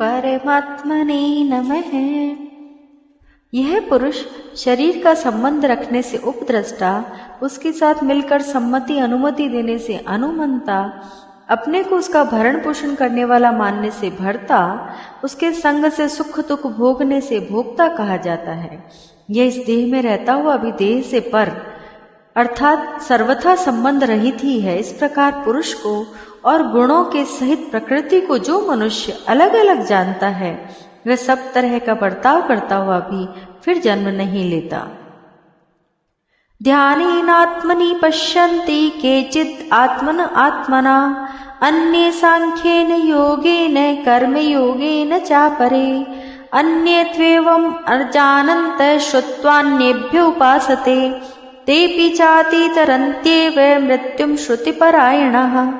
परमात्मने नमः। यह पुरुष शरीर का संबंध रखने से उपद्रष्टा, उसके साथ मिलकर सम्मति अनुमति देने से अनुमंता, अपने को उसका भरण पोषण करने वाला मानने से भर्ता, उसके संग से सुख दुख भोगने से भोक्ता कहा जाता है। यह इस देह में रहता हुआ भी देह से पर अर्थात सर्वथा संबंध रहित ही है। इस प्रकार पुरुष को और गुणों के सहित प्रकृति को जो मनुष्य अलग अलग जानता है, वह सब तरह का बर्ताव करता हुआ भी फिर जन्म नहीं लेता। ध्यानेनात्मनि पश्यन्ति केचित् आत्मन आत्मना, अन्ये सांख्येन योगेन कर्मयोगेन चापरे, अन्ये त्वेवम् अजानन्त श्रुत्वान्येभ्यो उपासते, तेऽपि चातितरन्त्येव मृत्युं श्रुतिपरायणः।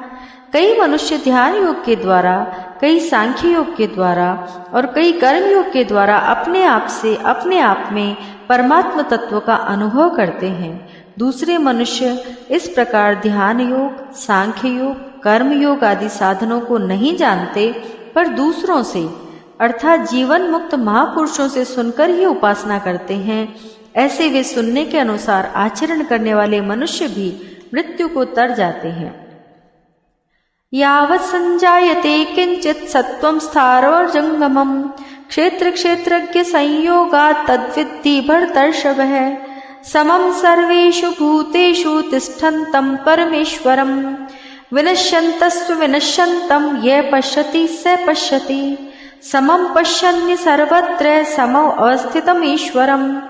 कई मनुष्य ध्यान योग के द्वारा, कई सांख्य योग के द्वारा और कई कर्म योग के द्वारा अपने आप से अपने आप में परमात्म तत्व का अनुभव करते हैं। दूसरे मनुष्य इस प्रकार ध्यान योग, सांख्य योग, कर्म योग आदि साधनों को नहीं जानते, पर दूसरों से अर्थात जीवन मुक्त महापुरुषों से सुनकर ही उपासना करते हैं। ऐसे वे सुनने के अनुसार आचरण करने वाले मनुष्य भी मृत्यु को तर जाते हैं। यावत् संजायते किंचित् सत्वं स्थावरजंगमं, क्षेत्र क्षेत्रज्ञ संयोगात् तद्विद्धि भरतर्षभः। समं सर्वेषु भूतेषु तिष्ठन्तं परमेश्वरं, विनश्यन्तस्व विनश्यन्तं यः पश्यति स पश्यति। समं पश्यन्नि सर्वत्र समौ अवस्थितम् ईश्वरं,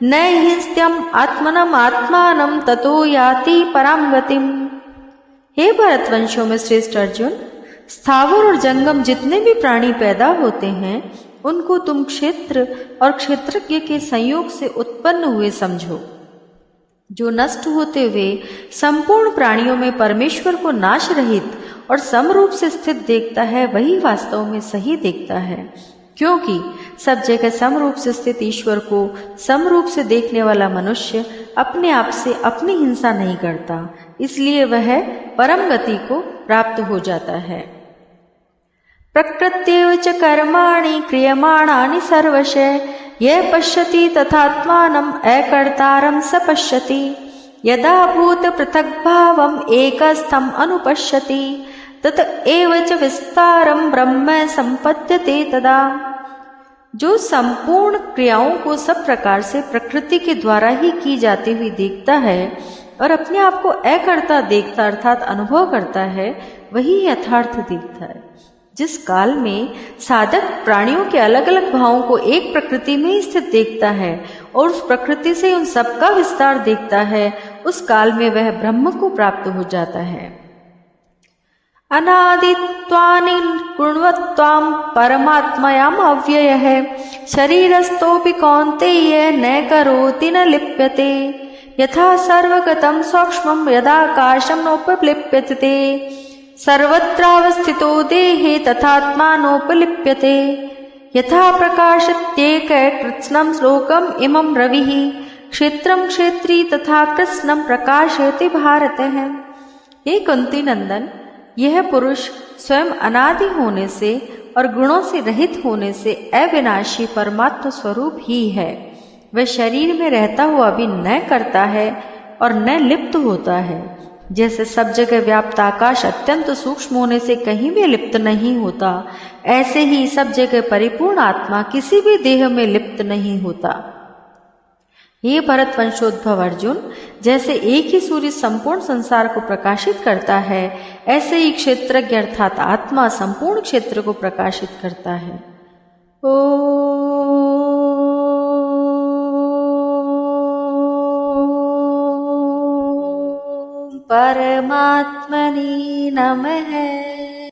न हिंस्त्यम् आत्मनम् आत्मानं ततो याति परां गतिम्। हे भरतवंशों में श्रेष्ठ अर्जुन, स्थावर और जंगम जितने भी प्राणी पैदा होते हैं, उनको तुम क्षेत्र और क्षेत्रज्ञ के संयोग से उत्पन्न हुए समझो। जो नष्ट होते हुए संपूर्ण प्राणियों में परमेश्वर को नाश रहित और समरूप से स्थित देखता है, वही वास्तव में सही देखता है। क्योंकि सब जगह समरूप से स्थित ईश्वर को समरूप से देखने वाला मनुष्य अपने आप से अपनी हिंसा नहीं करता, इसलिए वह परम गति को प्राप्त हो जाता है। प्रकृत्यैव च कर्माणि क्रियमाणानि सर्वशः, यः पश्यति तथात्मानम् अकर्तारं स पश्यति। यदा भूत पृथग्भावम् एकस्थम् अनुपश्यति, तत एव च विस्तारं ब्रह्म संपद्यते तदा। जो संपूर्ण क्रियाओं को सब प्रकार से प्रकृति के द्वारा ही की जाती हुई देखता है और अपने आप को अकर्ता देखता अर्थात अनुभव करता है, वही यथार्थ देखता है। जिस काल में साधक प्राणियों के अलग अलग भावों को एक प्रकृति में ही स्थित देखता है और उस प्रकृति से उन सबका विस्तार देखता है, उस काल में वह ब्रह्म को प्राप्त हो जाता है। अनादित्वानि गुणवत्त्वां परमात्मयाम् अव्ययः, शरीरस्थोऽपि कौन्तेय न करोति न लिप्यते। यथा सर्वगतं सूक्ष्मं यदाकाशं नोपलिप्यते, सर्वत्रावस्थितो देहे तथात्मानोपलिप्यते। यथा प्रकाशत्येककृत्स्नं लोकम् इमं रविः, क्षेत्रं क्षेत्री तथा कृत्स्नं प्रकाशयति भारतः। हे कुंती नंदन, यह पुरुष स्वयं अनादि होने से और गुणों से रहित होने से अविनाशी परमात्म स्वरूप ही है। वह शरीर में रहता हुआ भी न करता है और न लिप्त होता है। जैसे सब जगह व्याप्त आकाश अत्यंत सूक्ष्म होने से कहीं भी लिप्त नहीं होता, ऐसे ही सब जगह परिपूर्ण आत्मा किसी भी देह में लिप्त नहीं होता। हे भरतवंशोद्भव अर्जुन, जैसे एक ही सूर्य संपूर्ण संसार को प्रकाशित करता है, ऐसे ही क्षेत्रज्ञ अर्थात आत्मा संपूर्ण क्षेत्र को प्रकाशित करता है। परमात्मने नमः।